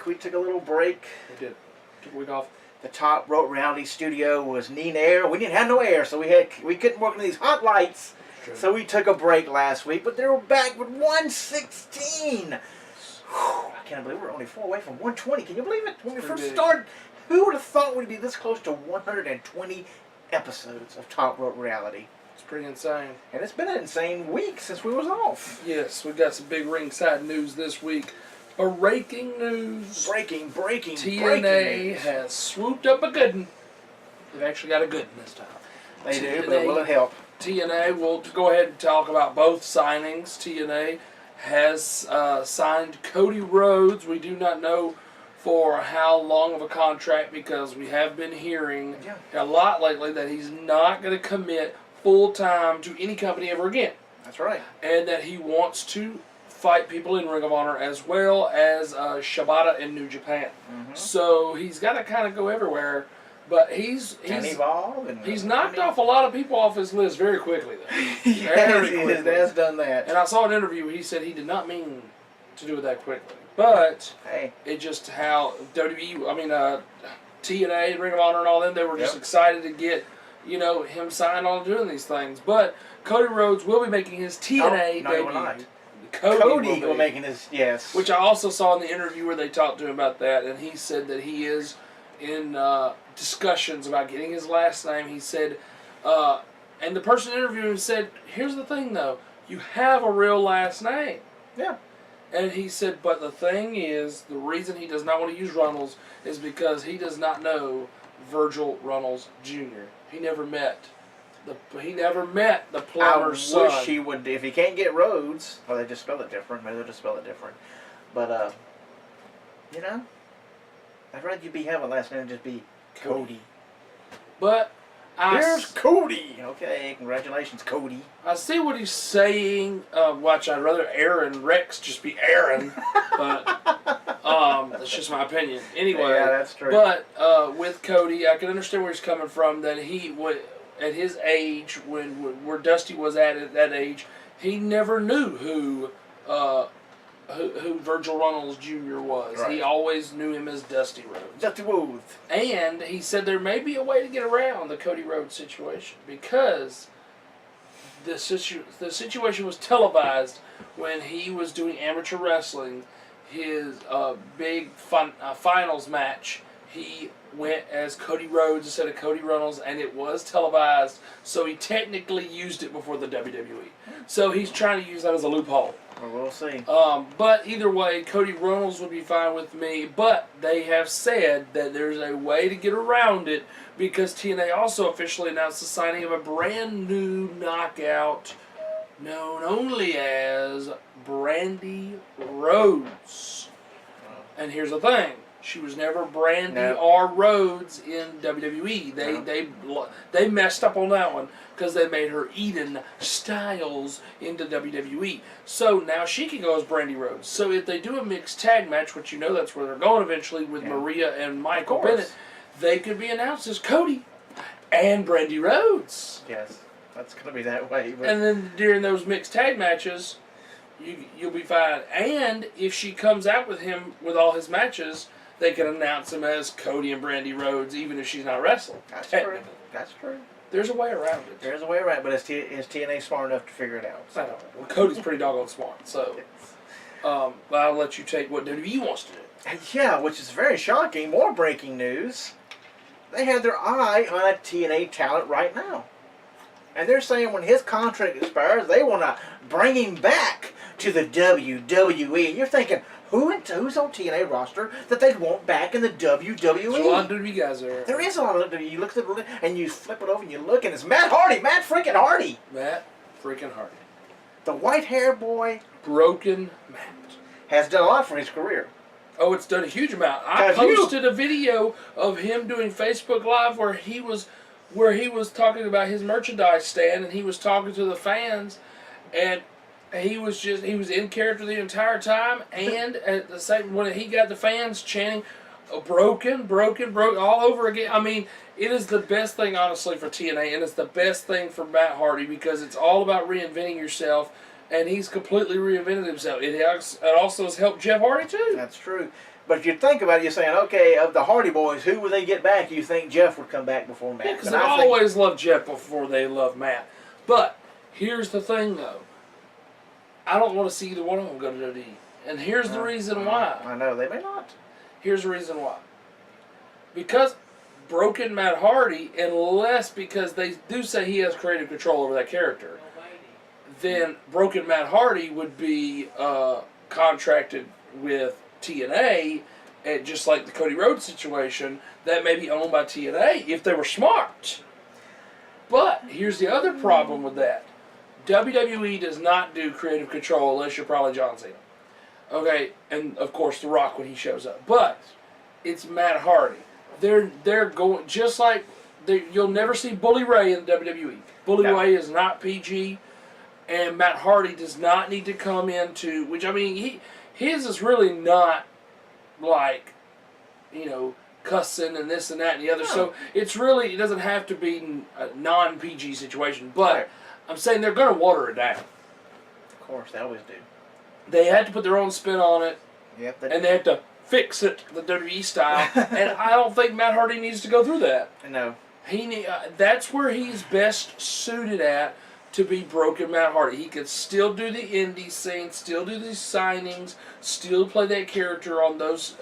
back. We took a little break. We did. Took a week off. The Top Rope Reality Studio was needing air. We didn't have no air, so we couldn't work on these hot lights. So we took a break last week, but they were back with 116. Whew, I can't believe we're only 4 away from 120. Can you believe it? When we first started, who would have thought we'd be this close to 120 episodes of Top Rope Reality? It's pretty insane. And it's been an insane week since we was off. Yes, we've got some big ringside news this week. Breaking news. Breaking TNA news. has swooped up a good one. They've actually got a good one this time. They do, but will it help? TNA, we'll go ahead and talk about both signings. TNA has signed Cody Rhodes. We do not know for how long of a contract because we have been hearing a lot lately that he's not going to commit full-time to any company ever again. That's right. And that he wants to fight people in Ring of Honor as well as Shibata in New Japan. Mm-hmm. So he's got to kind of go everywhere. But he's knocked off a lot of people off his list very quickly, though. He has done that. And I saw an interview where he said he did not mean to do it that quickly. But it just how TNA and Ring of Honor and all them, they were just excited to get, him signed on doing these things. But Cody Rhodes will be making his TNA debut. Cody will be making his, yes. Which I also saw in the interview where they talked to him about that, and he said that he is in discussions about getting his last name. He said, and the person interviewing him said, here's the thing though, you have a real last name. Yeah. And he said, but the thing is, the reason he does not want to use Runnels is because he does not know Virgil Runnels Jr. He never met the plumber's son. I wish he would, if he can't get Rhodes, or they just spell it different, maybe they'll just spell it different. But, I'd rather you have a last name and just be Cody. But here's Cody. Okay, congratulations, Cody. I see what he's saying. I'd rather Aaron Rex just be Aaron, but that's just my opinion. Anyway, yeah, that's true. But with Cody, I can understand where he's coming from. That he would, at his age, where Dusty was at that age, he never knew who Virgil Runnels Jr. was. Right. He always knew him as Dusty Rhodes. Dusty Rhodes. And he said there may be a way to get around the Cody Rhodes situation because the situation was televised when he was doing amateur wrestling. His big finals match, he went as Cody Rhodes instead of Cody Runnels, and it was televised, so he technically used it before the WWE. So he's trying to use that as a loophole. Well, we'll see. But either way, Cody Runnels would be fine with me, but they have said that there's a way to get around it because TNA also officially announced the signing of a brand new knockout known only as Brandi Rhodes. And here's the thing. She was never Brandi or Rhodes in WWE. They messed up on that one because they made her Eden Styles into WWE. So now she can go as Brandi Rhodes. So if they do a mixed tag match, which that's where they're going eventually with Maria and Michael Bennett, they could be announced as Cody and Brandi Rhodes. Yes, that's going to be that way. But... And then during those mixed tag matches, you'll be fine. And if she comes out with him with all his matches, they can announce him as Cody and Brandi Rhodes, even if she's not wrestling. That's true. That's true. There's a way around it. There's a way around it, but is TNA smart enough to figure it out? So. I don't know. Well, Cody's pretty doggone smart, so I'll let you take what WWE wants to do. Yeah, which is very shocking. More breaking news. They have their eye on a TNA talent right now. And they're saying when his contract expires, they want to bring him back to the WWE. And you're thinking, who's on TNA roster that they'd want back in the WWE? There's a lot of WWE guys there. There is a lot of WWE. You look at the and you flip it over and you look and it's Matt Hardy. Matt freaking Hardy. Matt freaking Hardy. The white hair boy. Broken Matt. Has done a lot for his career. Oh, it's done a huge amount. I posted a video of him doing Facebook Live where he was talking about his merchandise stand and he was talking to the fans and he was in character the entire time, and at the same when he got the fans chanting broken all over again. I mean, it is the best thing honestly for TNA, and it's the best thing for Matt Hardy because it's all about reinventing yourself, and he's completely reinvented himself. It also has helped Jeff Hardy too. That's true. But if you think about it, you're saying, okay, of the Hardy Boys, who would they get back? You think Jeff would come back before Matt? Yeah, because they always loved Jeff before they loved Matt. But here's the thing, though. I don't want to see either one of them go to WWE. And here's the reason why. I know, they may not. Here's the reason why. Because Broken Matt Hardy, unless because they do say he has creative control over that character, then Broken Matt Hardy would be contracted with TNA, and just like the Cody Rhodes situation, that may be owned by TNA if they were smart. But here's the other problem with that. WWE does not do creative control unless you're probably John Cena. Okay, and of course The Rock when he shows up. But it's Matt Hardy. They're going just like you'll never see Bully Ray in WWE. Bully Ray is not PG, and Matt Hardy does not need to come into which I mean his is really not like cussing and this and that and the other. No. So it doesn't have to be a non-PG situation. But right. I'm saying they're going to water it down. Of course, they always do. They had to put their own spin on it. Yep. And they have to fix it the WWE style. And I don't think Matt Hardy needs to go through that. No. That's where he's best suited at to be Broken Matt Hardy. He could still do the indie scene, still do these signings, still play that character on those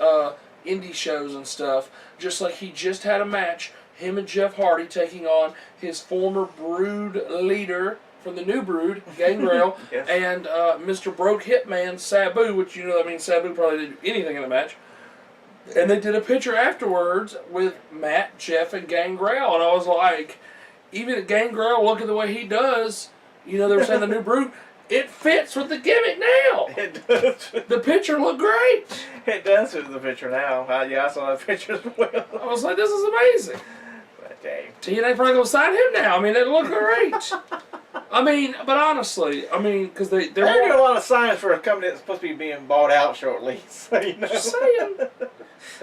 indie shows and stuff. Just like he just had a match, him and Jeff Hardy taking on his former Brood leader from the new Brood, Gangrel, yes. And Mr. Broke Hitman, Sabu, which Sabu probably didn't do anything in the match. And they did a picture afterwards with Matt, Jeff, and Gangrel, and I was like, even at Gangrel, look at the way he does. They were saying the new Brood, it fits with the gimmick now. It does. The picture looked great. It does fit with the picture now. I saw that picture as well. I was like, this is amazing. But dang. TNA probably gonna sign him now. It looked great. But honestly, because they're doing a lot of signs for a company that's supposed to be being bought out shortly. So, Just saying.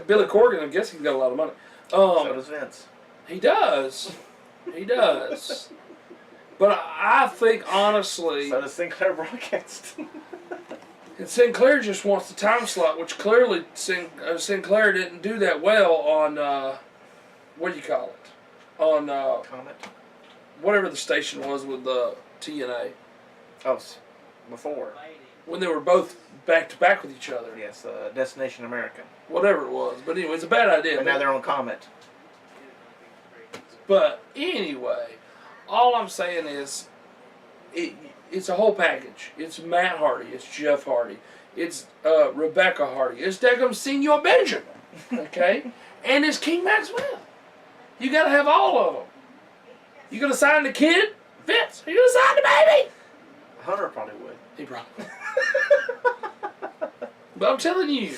Billy Corgan, I guess he's got a lot of money. So does Vince. He does. He does. But I think, honestly... So does Sinclair Broadcasting. And Sinclair just wants the time slot, which clearly Sinclair didn't do that well on, what do you call it? On, Comet? Whatever the station was with the TNA. Oh, before. When they were both back-to-back with each other. Yes, Destination America. Whatever it was. But anyway, it's a bad idea. But now they're on Comet. But anyway, all I'm saying is, it's a whole package. It's Matt Hardy. It's Jeff Hardy. It's Rebecca Hardy. It's Degum Senior Benjamin. Okay? And it's King Maxwell. You got to have all of them. You going to sign the kid? Vince, are you going to sign the baby? Hunter probably would. He probably But I'm telling you,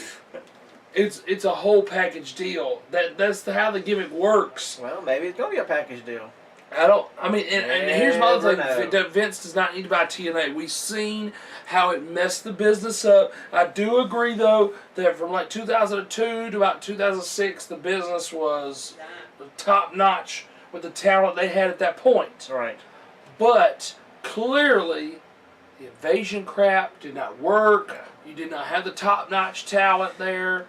it's a whole package deal. That's how the gimmick works. Well, maybe it's going to be a package deal. And here's my other thing. Vince does not need to buy TNA. We've seen how it messed the business up. I do agree, though, that from like 2002 to about 2006, the business was top-notch with the talent they had at that point. Right. But clearly, the invasion crap did not work. You did not have the top-notch talent there.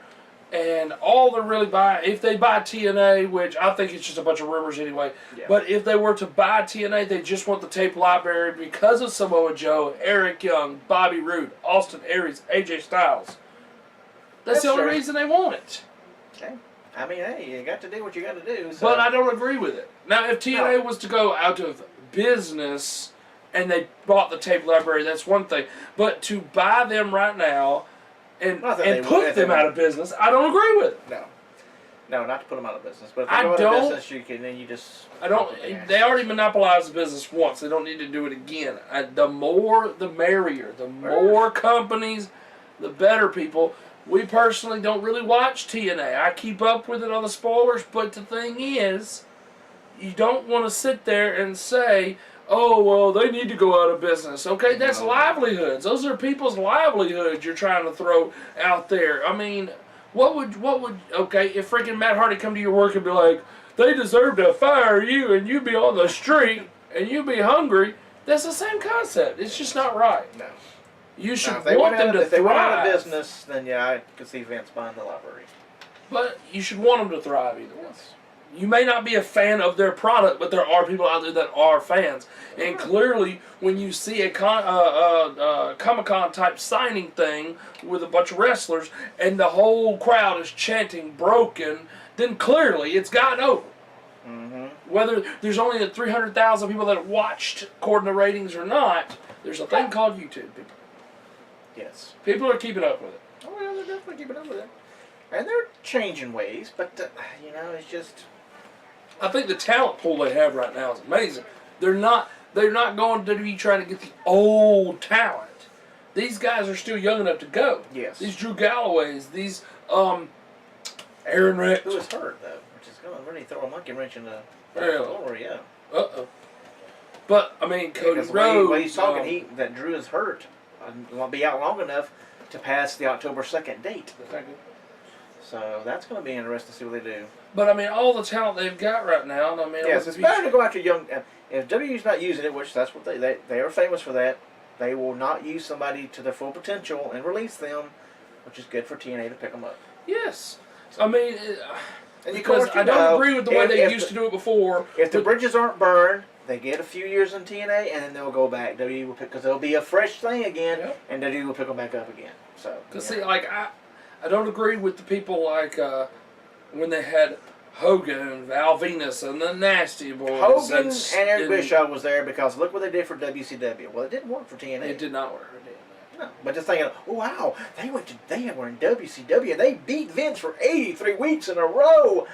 And all they're really buying, if they buy TNA, which I think it's just a bunch of rumors anyway, but if they were to buy TNA, they just want the tape library because of Samoa Joe, Eric Young, Bobby Roode, Austin Aries, AJ Styles. That's the only reason they want it. Okay. Hey, you got to do what you got to do. So. But I don't agree with it. Now, if TNA was to go out of business and they bought the tape library, that's one thing. But to buy them right now and put them out of business, I don't agree with it. No, not to put them out of business. But if they go out of business, you can. Then you just. They already monopolized the business once. They don't need to do it again. The more, the merrier. The more companies, the better, people. We personally don't really watch TNA. I keep up with it on the spoilers, but the thing is, you don't want to sit there and say, oh, well, they need to go out of business. Okay, that's livelihoods. Those are people's livelihoods you're trying to throw out there. What would, if freaking Matt Hardy come to your work and be like, they deserve to fire you and you be on the street and you be hungry, that's the same concept. It's just not right. No. You should Now, want them to thrive. if they went out of business, then yeah, I could see Vince buying the library. But you should want them to thrive either way. You may not be a fan of their product, but there are people out there that are fans. And clearly, when you see a Comic-Con type signing thing with a bunch of wrestlers and the whole crowd is chanting broken, then clearly it's gotten over. Mm-hmm. Whether there's only the 300,000 people that watched according to ratings or not, there's a thing called YouTube, people. Yes. People are keeping up with it. Oh, yeah, they're definitely keeping up with it. And they're changing ways, but, it's just... I think the talent pool they have right now is amazing. They're not going to be trying to get the old talent. These guys are still young enough to go. Yes. These Drew Galloways, these Aaron Rex. Who is hurt, though, which is going to really throw a monkey wrench in the floor, yeah. Uh-oh. But, I mean, Cody Rhodes... The way he's talking, that Drew is hurt. Won't be out long enough to pass the October 2nd date. So that's going to be interesting to see what they do. But, I mean, all the talent they've got right now, I mean... Yes, it's better to go after young... If WWE's not using it, which that's what they are famous for that, they will not use somebody to their full potential and release them, which is good for TNA to pick them up. Yes. I mean... And because I don't agree with the way they used to do it before. If the bridges aren't burned, they get a few years in TNA, and then they'll go back. WWE will pick... Because it'll be a fresh thing again, and WWE will pick them back up again. So... Because, see, like, I don't agree with the people like when they had Hogan and Val Venus and the Nasty Boys. Hogan and Eric Bischoff was there because look what they did for WCW. Well, it didn't work for TNA. It did not work. No, but just thinking, oh wow, they were in WCW and they beat Vince for 83 weeks in a row.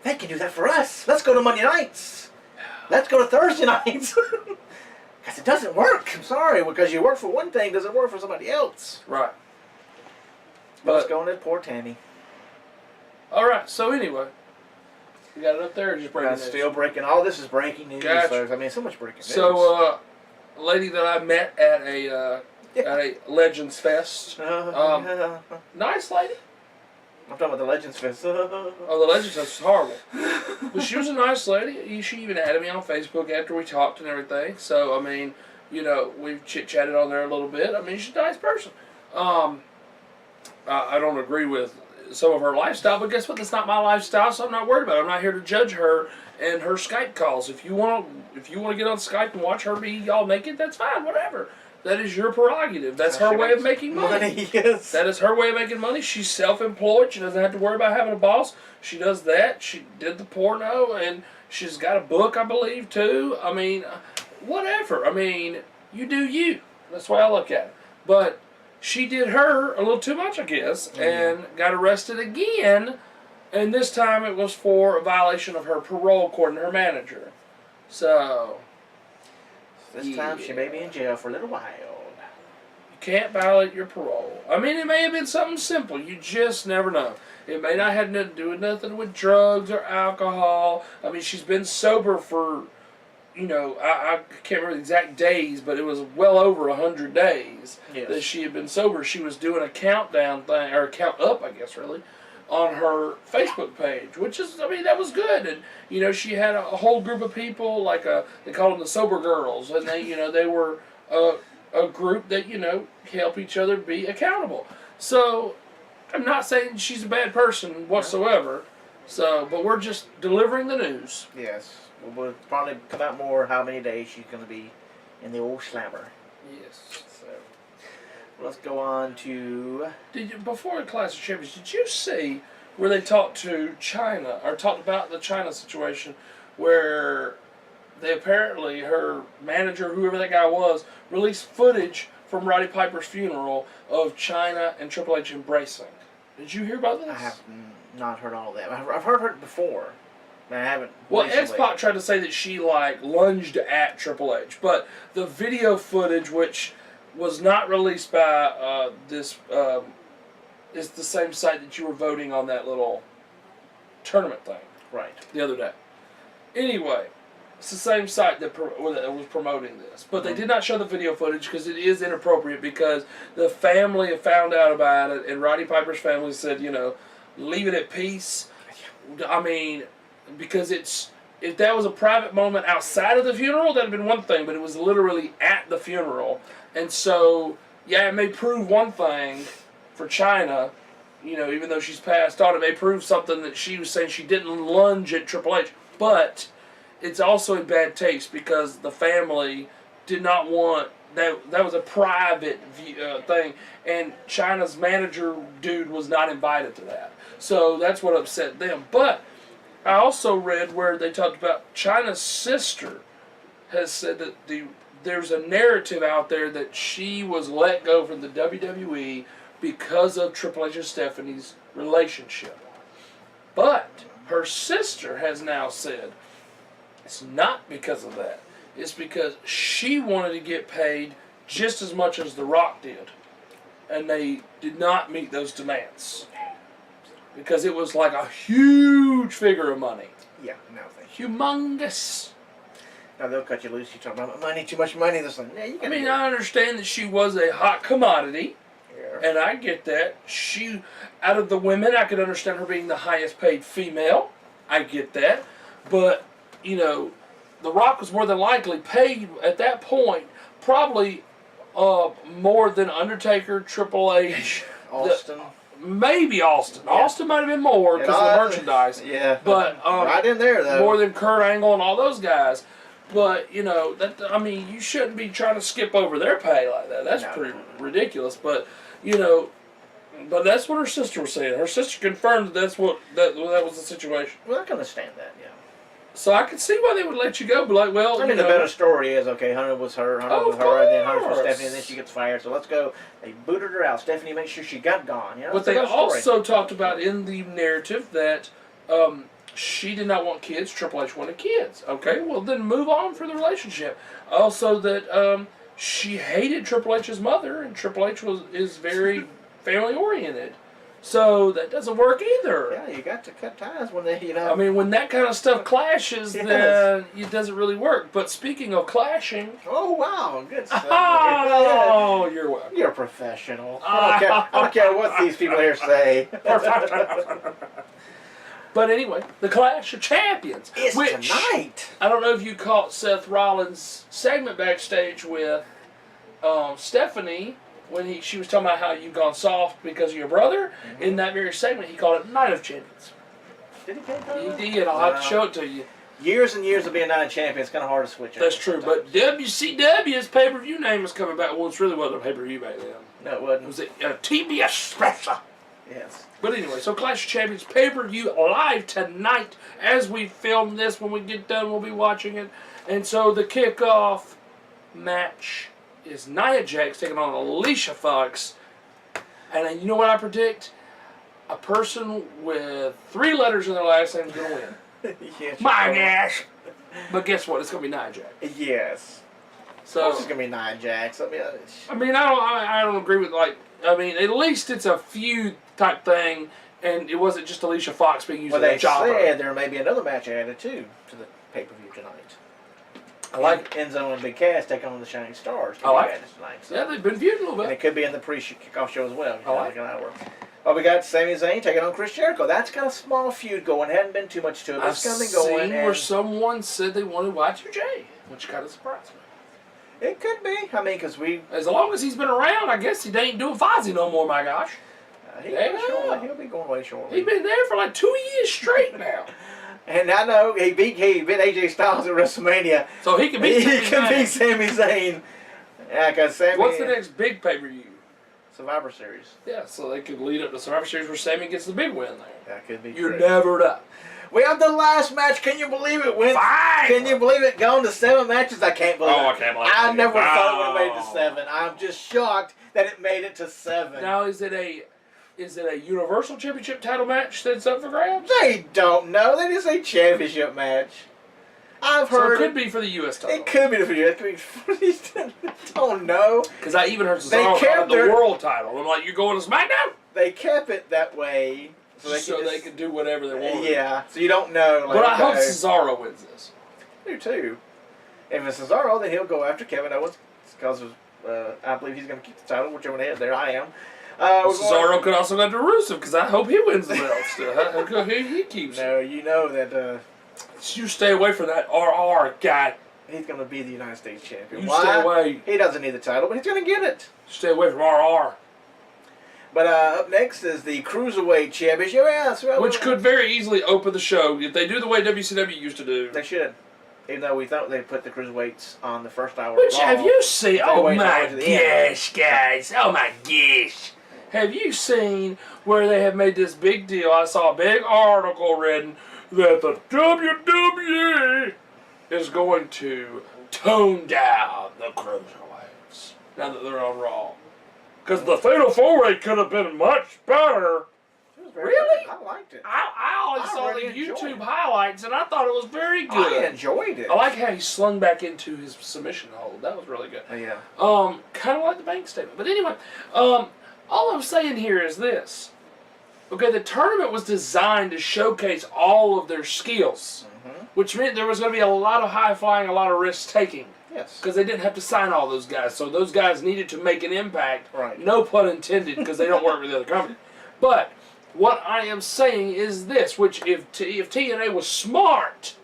They can do that for us. Let's go to Monday nights. Let's go to Thursday nights. Because it doesn't work. I'm sorry, because you work for one thing doesn't work for somebody else. Right. But let's go on to poor Tammy. Alright, so anyway. You got it up there or just breaking news? Still breaking. All this is breaking news, folks. I mean, so much breaking news. So, a lady that I met at a Legends Fest. Nice lady. I'm talking about the Legends Fest. Oh, the Legends Fest was horrible. But she was a nice lady. She even added me on Facebook after we talked and everything. So, I mean, we've chit-chatted on there a little bit. I mean, she's a nice person. I don't agree with some of her lifestyle, but guess what? That's not my lifestyle, so I'm not worried about it. I'm not here to judge her and her Skype calls. If you want to get on Skype and watch her be all naked, that's fine, whatever. That is your prerogative. That's her way of making money. Yes. That is her way of making money. She's self-employed. She doesn't have to worry about having a boss. She does that. She did the porno, and she's got a book, I believe, too. I mean, whatever. I mean, you do you. That's the way I look at it. But she did her a little too much, I guess, and got arrested again. And this time it was for a violation of her parole, according to her manager. So... This time she may be in jail for a little while. You can't violate your parole. I mean, it may have been something simple. You just never know. It may not have nothing to do with nothing with drugs or alcohol. I mean, she's been sober for, I can't remember the exact days, but it was well over 100 days that she had been sober. She was doing a countdown thing, or a count up, I guess, really, on her Facebook page, which is, I mean, that was good. And, she had a whole group of people, like, they called them the Sober Girls, and they, they were a group that, help each other be accountable. So, I'm not saying she's a bad person whatsoever, but we're just delivering the news. Yes. We'll probably come out more how many days she's going to be in the old slammer. Yes. So, let's go on to... Before the Clash of Champions, did you see where they talked to China, or talked about the China situation, where they apparently, her manager, whoever that guy was, released footage from Roddy Piper's funeral of China and Triple H embracing? Did you hear about this? I have not heard all that. I've heard it before. I haven't. Well, X-Pac tried to say that she, lunged at Triple H, but the video footage, which was not released by this, is the same site that you were voting on that little tournament thing. Right. The other day. Anyway, it's the same site that was promoting this. But they did not show the video footage because it is inappropriate, because the family have found out about it, and Roddy Piper's family said, leave it at peace. I mean, because if that was a private moment outside of the funeral, that would have been one thing, but it was literally at the funeral. And so yeah, it may prove one thing for China, you know, even though she's passed on, it may prove something that she was saying she didn't lunge at Triple H, but it's also in bad taste because the family did not want that was a private thing, and China's manager dude was not invited to that. So that's what upset them. But I also read where they talked about China's sister has said that there's a narrative out there that she was let go from the WWE because of Triple H and Stephanie's relationship. But her sister has now said it's not because of that. It's because she wanted to get paid just as much as The Rock did. And they did not meet those demands. Because it was like a huge figure of money. Yeah, no thank you. Humongous. Now they'll cut you loose. You talk about money, too much money. This like, yeah, you I mean, I understand that she was a hot commodity. Yeah. And I get that. She, out of the women, I could understand her being the highest paid female. I get that. But, you know, The Rock was more than likely paid at that point probably more than Undertaker, Triple H, Austin. Maybe Austin. Yeah. Austin might have been more because of the merchandise. Yeah. But right in there though. More than Kurt Angle and all those guys. But you know that I mean you shouldn't be trying to skip over their pay like that. That's pretty ridiculous. But you know, but that's what her sister was saying. Her sister confirmed that that was the situation. Well, I can understand that. Yeah. So I could see why they would let you go, but like, well, I mean, the better story is, okay, Hunter was her, and then Hunter was Stephanie, and then she gets fired, so let's go. They booted her out. Stephanie makes sure she got gone. You know, but they also talked about in the narrative that she did not want kids, Triple H wanted kids. Okay, well, then move on for the relationship. Also that she hated Triple H's mother, and Triple H is very family-oriented. So that doesn't work either. Yeah, you got to cut ties when they, you know. I mean, when that kind of stuff clashes, then it doesn't really work. But speaking of clashing... Oh, wow, good stuff. Oh, you're welcome. You're a professional. I don't care what these people here say. But anyway, the Clash of Champions. It's tonight. I don't know if you caught Seth Rollins' segment backstage with Stephanie... when she was talking about how you've gone soft because of your brother, in that very segment, he called it Night of Champions. Did he? He did. I'll have to show it to you. Years and years of being Night of Champions, it's kind of hard to switch. That's true, but WCW's pay-per-view name is coming back. Well, it really wasn't a pay-per-view back then. No, it wasn't. It was a TBS special. Yes. But anyway, so Clash of Champions pay-per-view live tonight. As we film this, when we get done, we'll be watching it. And so the kickoff match is Nia Jax taking on Alicia Fox. And you know what I predict? A person with 3 letters in their last name is going to win. Yes, My gosh! But guess what? It's going to be Nia Jax. Yes. So it's going to be Nia Jax. I don't agree with, like, I mean, at least it's a feud type thing, and it wasn't just Alicia Fox being used as a chopper. They said there may be another match added, too, to the pay-per-view tonight. I like Enzo and Big Cass taking on the Shining Stars. I like it. Tonight, so. Yeah, they've been feuding a little bit. And it could be in the pre-kickoff show as well. I like it. Well, we got Sami Zayn taking on Chris Jericho. That's got a small feud going. Hadn't been too much to it. It's going to be going. I've seen where someone said they wanted Y2J, which kind of surprised me. It could be. I mean, because as long as he's been around, I guess he ain't doing Fozzy no more, my gosh. He'll be going away shortly. He's been there for like 2 years straight now. And I know he beat AJ Styles at WrestleMania. So he can beat Sami Zayn. Yeah, because Sami... What's the next big pay-per-view? Survivor Series. Yeah, so they could lead up to Survivor Series where Sami gets the big win there. That could be You're never done. We have the last match. Can you believe it? Can you believe it? Gone to 7 matches? I can't believe it. I can't believe it. I never thought it would have made it to 7. I'm just shocked that it made it to 7. Now, is it a Universal Championship title match that's up for grabs? They don't know. They just say championship match. I've heard. So it could be for the U.S. title. It could be for the U.S. It could be for don't know. Because I even heard Cesaro call it the world title. I'm like, you're going to SmackDown? They kept it that way. So they could do whatever they want. Yeah. So you don't know. But I hope Cesaro wins this. I do too. If it's Cesaro, then he'll go after Kevin Owens because I believe he's going to keep the title, whichever head there. I am. Cesaro could also go to Rusev because I hope he wins the belt still. He keeps it. No, you know that... you stay away from that RR guy. He's going to be the United States champion. Stay away. He doesn't need the title, but he's going to get it. Stay away from RR. But up next is the Cruiserweight Championship. Yeah, Which could very easily open the show if they do the way WCW used to do. They should. Even though we thought they'd put the Cruiserweights on the first hour. Which, have you seen? Oh my gosh, guys. Oh my gosh. Have you seen where they have made this big deal? I saw a big article written that the WWE is going to tone down the Cruiserweights now that they're on Raw. Because the Fatal 4-Way could have been much better. Really? I liked it. I always saw really the YouTube highlights, and I thought it was very good. I enjoyed it. I like how he slung back into his submission hold. That was really good. Yeah. Kind of like the bank statement. But anyway, all I'm saying here is this. Okay, the tournament was designed to showcase all of their skills, which meant there was going to be a lot of high flying, a lot of risk taking. Yes. Because they didn't have to sign all those guys, so those guys needed to make an impact. Right. No pun intended, because they don't work with the other company. But what I am saying is this, which if TNA was smart,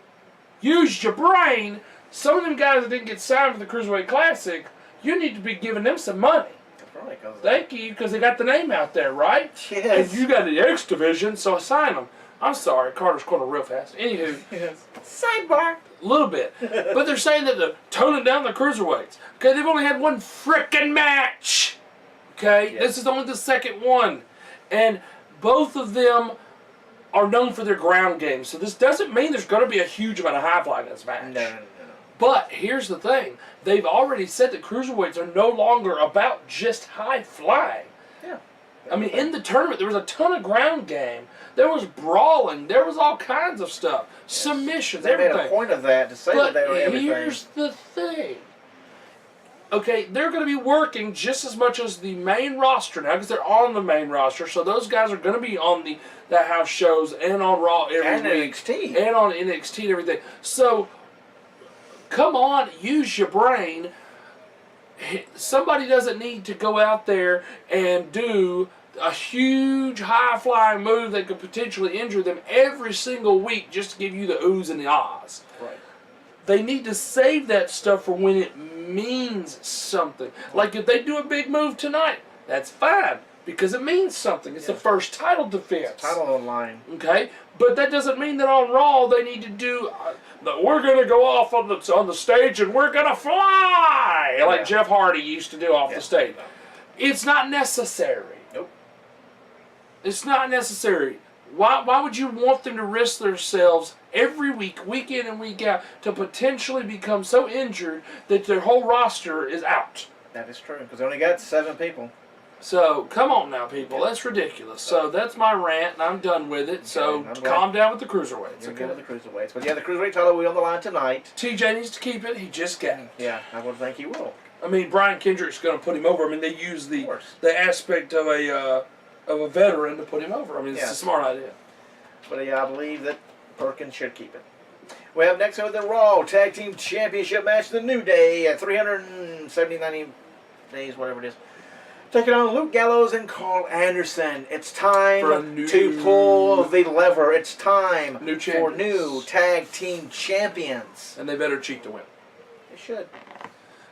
used your brain, some of them guys that didn't get signed for the Cruiserweight Classic, you need to be giving them some money. That's right. Thank you, because they got the name out there, right? Yes. And you got the X division, so sign them. I'm sorry, Carter's corner real fast. Anywho, Yes. Sidebar. a little bit. But they're saying that they're toning down the Cruiserweights. Okay, they've only had one frickin' match. Okay, Yes. This is only the second one. And both of them are known for their ground game. So this doesn't mean there's going to be a huge amount of high flying in this match. No. But here's the thing. They've already said that Cruiserweights are no longer about just high flying. Yeah. I mean, in the tournament, there was a ton of ground game. There was brawling. There was all kinds of stuff. Yes. Submissions, they everything. Made a point of that to say but that they were everything. Here's the thing. Okay, they're going to be working just as much as the main roster now because they're on the main roster. So those guys are going to be on the house shows and on Raw every week. NXT. And on NXT and everything. So, come on, use your brain. Somebody doesn't need to go out there and do a huge high-flying move that could potentially injure them every single week just to give you the oohs and the ahs. Right. They need to save that stuff for when it means something. Like if they do a big move tonight, that's fine because it means something. It's the first title defense. Title on line. Okay, but that doesn't mean that on Raw they need to do. We're gonna go off on the stage and we're gonna fly like Jeff Hardy used to do off the stage. It's not necessary. Nope. It's not necessary. Why would you want them to risk themselves every week, week in and week out, to potentially become so injured that their whole roster is out? That is true, because they only got 7 people. So, come on now, people. That's ridiculous. So, that's my rant, and I'm done with it. Okay, so, calm down with the Cruiserweights. You're good with the Cruiserweights. But yeah, the Cruiserweight title will be on the line tonight. TJ needs to keep it. He just got it. Yeah, I would think he will. I mean, Brian Kendrick's going to put him over. I mean, they use the aspect of a veteran to put him over. I mean, it's a smart idea. But yeah, I believe that Perkins should keep it. We have next with the Raw Tag Team Championship match, the New Day at 379 days, whatever it is. Taking on Luke Gallows and Carl Anderson. It's time to pull the lever. It's time for new tag team champions. And they better cheat to win. They should.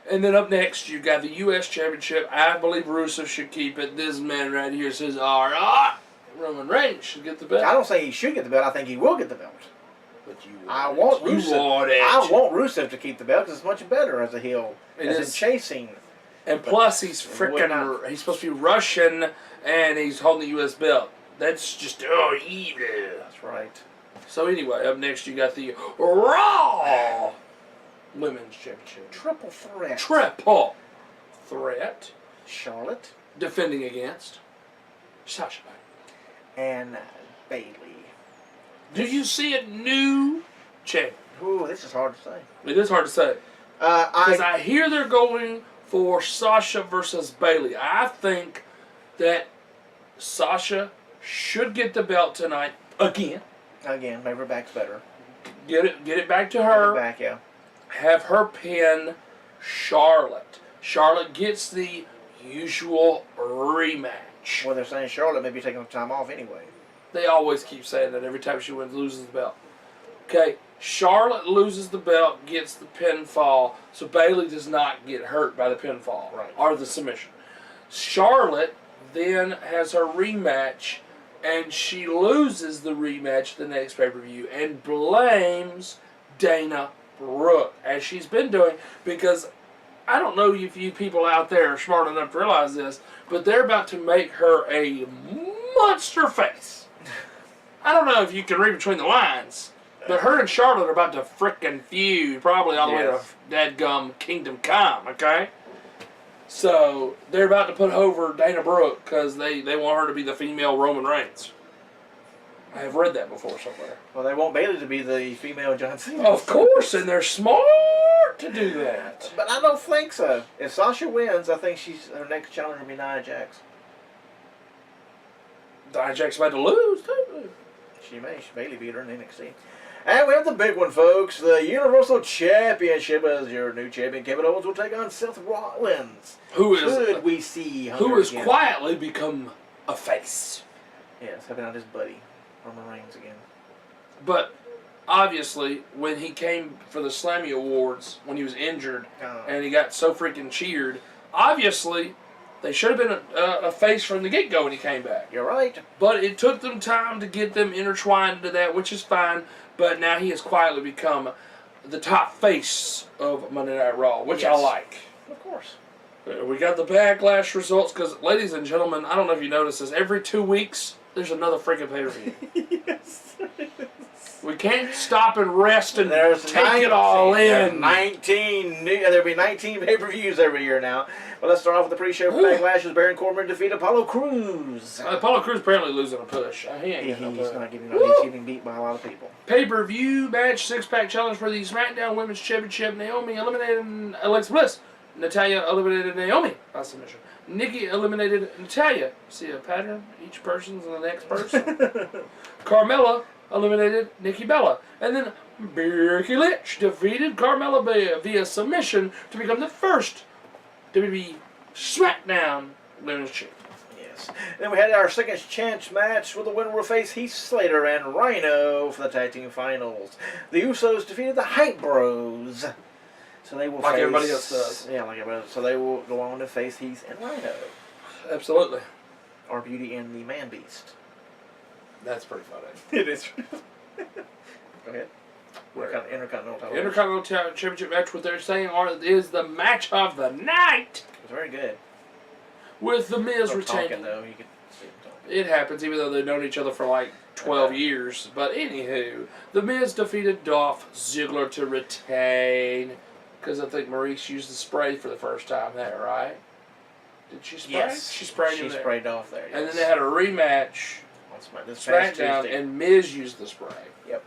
And then up next, you got the U.S. Championship. I believe Rusev should keep it. This man right here says, Roman Reigns should get the belt. I don't say he should get the belt. I think he will get the belt. But I want Rusev to keep the belt because it's much better as a heel. As in chasing. And plus, he's freaking. He's supposed to be Russian, and he's holding the U.S. belt. That's just evil. That's right. So anyway, up next you got the Raw Women's Championship. Triple threat. Triple threat. Charlotte. Defending against Sasha and Bayley. Do you see a new champion? Ooh, this is hard to say. It is hard to say. Because I hear they're going for Sasha versus Bayley. I think that Sasha should get the belt tonight again. Again, maybe her back's better. Get it back to her. Back, yeah. Have her pin Charlotte. Charlotte gets the usual rematch. Well, they're saying Charlotte may be taking some time off anyway. They always keep saying that every time she loses the belt. Okay, Charlotte loses the belt, gets the pinfall, so Bayley does not get hurt by the pinfall or the submission. Charlotte then has her rematch, and she loses the rematch the next pay-per-view and blames Dana Brooke, as she's been doing, because I don't know if you people out there are smart enough to realize this, but they're about to make her a monster face. I don't know if you can read between the lines, but her and Charlotte are about to frickin' feud, probably all the way to dadgum Kingdom Come, okay? So, they're about to put over Dana Brooke because they want her to be the female Roman Reigns. I have read that before somewhere. Well, they want Bayley to be the female John Cena. Of course, and they're smart to do that. But I don't think so. If Sasha wins, I think her next challenger will be Nia Jax. Nia Jax about to lose, too. She may. Bayley beat her in NXT. And we have the big one, folks. The Universal Championship as your new champion. Kevin Owens will take on Seth Rollins. Who has quietly become a face. Yes, having out his buddy, Roman Reigns again. But obviously, when he came for the Slammy Awards, when he was injured, and he got so freaking cheered, obviously, they should have been a face from the get-go when he came back. You're right. But it took them time to get them intertwined into that, which is fine. But now he has quietly become the top face of Monday Night Raw, which I like. Of course. We got the Backlash results, because, ladies and gentlemen, I don't know if you notice this, every 2 weeks, there's another freaking pay-per-view. Yes. We can't stop and rest and take it all in. 19 there'll be 19 pay-per-views every year now. Well, let's start off with the pre-show for Backlash as Baron Corbin defeat Apollo Crews. Apollo Crews apparently losing a push. He ain't getting He's not getting no. He's getting beat by a lot of people. Pay-per-view match, 6-pack challenge for the SmackDown Women's Championship. Naomi eliminated Alexa Bliss. Natalya eliminated Naomi by submission. Nikki eliminated Natalya. See a pattern? Each person's in the next person. Carmella eliminated Nikki Bella. And then Becky Lynch defeated Carmella via submission to become the first WWE SmackDown Women's Champion. Yes. Then we had our second chance match with the winner will face Heath Slater and Rhino for the tag team finals. The Usos defeated the Hype Bros. So they will like face, everybody else does. Yeah, like everybody else. So they will go on to face Heath and Rhino. Absolutely. Or Beauty and the Man Beast. That's pretty funny. It is. Go ahead. Intercontinental Championship match, what they're saying is the match of the night. It was very good. With The Miz retaining. Though, you could see him talking. It happens, even though they've known each other for like 12 years. But anywho, The Miz defeated Dolph Ziggler to retain. Because I think Maurice used the spray for the first time there, right? Did she spray? Yes. She sprayed She him there. sprayed off there, yes. And then they had a rematch. This past SmackDown, Tuesday. and Miz used the spray. Yep.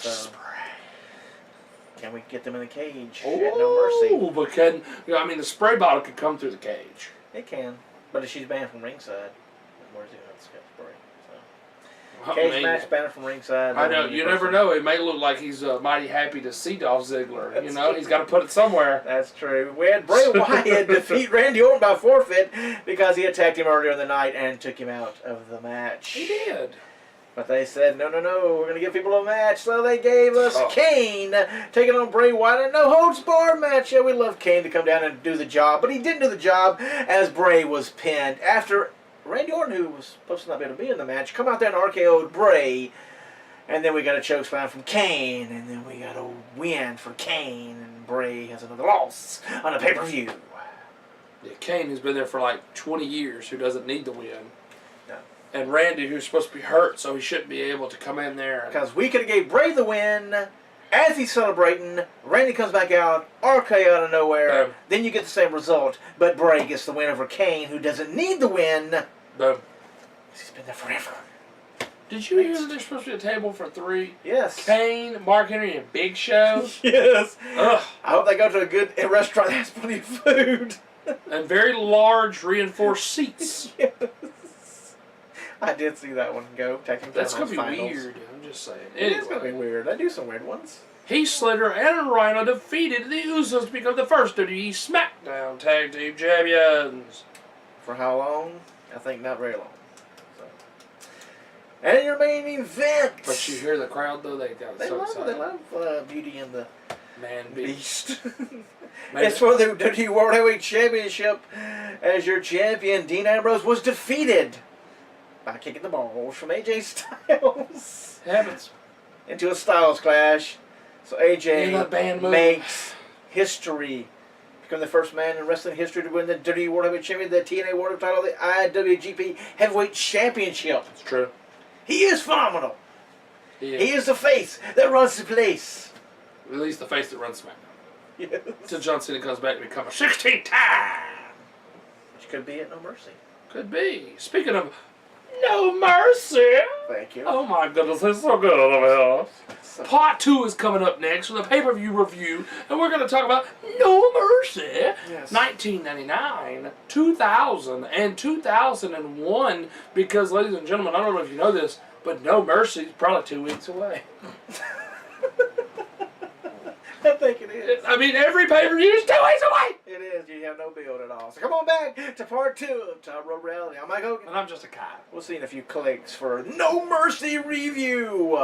The spray. Can we get them in the cage? Oh, No mercy. but the spray bottle could come through the cage. It can. But if she's banned from ringside, where's he going to spray? So. I Cage mean, match banned from ringside. I know, you never know. It may look like he's mighty happy to see Dolph Ziggler. You know, he's got to put it somewhere. That's true. We had Bray Wyatt defeat Randy Orton by forfeit because he attacked him earlier in the night and took him out of the match. He did. But they said, no, we're going to give people a match. So they gave us Kane taking on Bray Wyatt in a no-holds-barred match. Yeah, we love Kane to come down and do the job. But he didn't do the job as Bray was pinned. After Randy Orton, who was supposed to not be able to be in the match, come out there and RKO'd Bray. And then we got a chokeslam from Kane. And then we got a win for Kane. And Bray has another loss on a pay-per-view. Yeah, Kane has been there for like 20 years, who doesn't need the win. No. And Randy, who's supposed to be hurt, so he shouldn't be able to come in there. Because we could have gave Bray the win. As he's celebrating, Randy comes back out, RKO out of nowhere. Then you get the same result. But Bray gets the win over Kane, who doesn't need the win. Boom. He's been there forever. Did you hear that there's supposed to be a table for 3? Yes. Kane, Mark Henry, and Big Show? Yes. Ugh. I hope they go to a good restaurant that has plenty of food. And very large reinforced seats. Yes. I did see that one go. That's going to be weird. I'm just saying. Anyway. It's going to be weird. I do some weird ones. Heath Slater and Rhino defeated the Usos to become the first WWE SmackDown Tag Team Champions. For how long? I think not very long. So. And your main event. But you hear the crowd though? They got so excited. They love Beauty and the Man beast. It's for the WWE World Heavyweight Championship, as your champion Dean Ambrose was defeated by kicking the balls from AJ Styles. Happens. Into a Styles clash. So AJ makes history. Become the first man in wrestling history to win the WWE World Heavyweight Championship, the TNA World Title, the IWGP Heavyweight Championship. It's true. He is phenomenal. He is the face that runs the place. At least the face that runs SmackDown. Yes. Until John Cena comes back to become a 16th time. Which could be at No Mercy. Could be. Speaking of No Mercy. Thank you. Oh my goodness, it's so good over here. Part 2 is coming up next with a pay-per-view review, and we're going to talk about No Mercy. Yes. 1999, 2000, and 2001. Because, ladies and gentlemen, I don't know if you know this, but No Mercy is probably 2 weeks away. I think it is. I mean, every pay-per-view is 2 weeks away. It is. You have no build at all. So come on back to part 2 of Top Rope Reality. I'm Mike Hogan. And I'm just a cat. We'll see in a few clicks for No Mercy review.